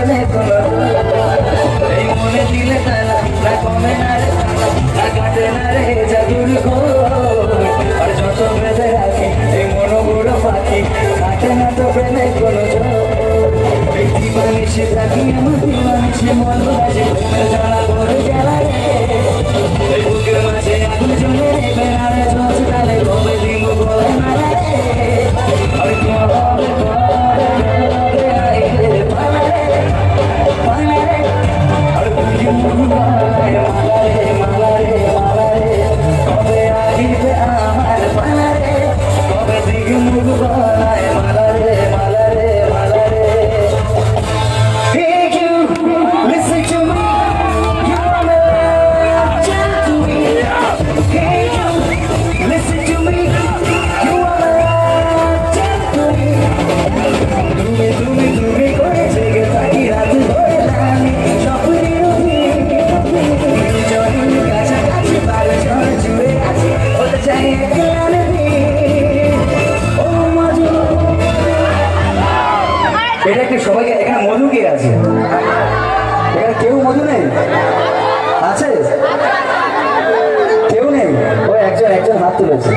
প্রেমে কোনো এই মনে দিলে তালা না কমে না রে না কাটে না রে জাদুর আর যত বেঁধে রাখি এই মনোগুলো পাখি কাটে না তো প্রেমে কোনো এই দিবানিসে থাকি আমার দিবানিসে মন বাজে প্রেমের জ্বালা করে জ্বালা রে এই বুকের মাঝে আগুন জ্বলে রে বেড়ারে চলছে তালে কবে দিব গলে মারা রে আমি তোমার হবে আর বুঝি মুখবায় মালা রে মালা রে মালা রে কবে আহিবে আমার পালা রে কবে দিগ মুখবায় মালা রে মালা রে মালা রে Hey you, listen to me, you are my love, tell to me. Hey you, listen to me, you are my love, tell to me. তুমি করে জেগে থাকি রাত ধরে আমি স্বপ্নের দুজনের কাছাকাছি ভালো ঝড় জুড়ে আছি হতে চাই একলা নদী ও মধু। এটা কি সবাইকে এখানে মধু কে আছে? এখানে কেউ মধু নেই? আছে কেউ নেই? ও একজন হাত তুলেছে।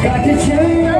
Got to tell you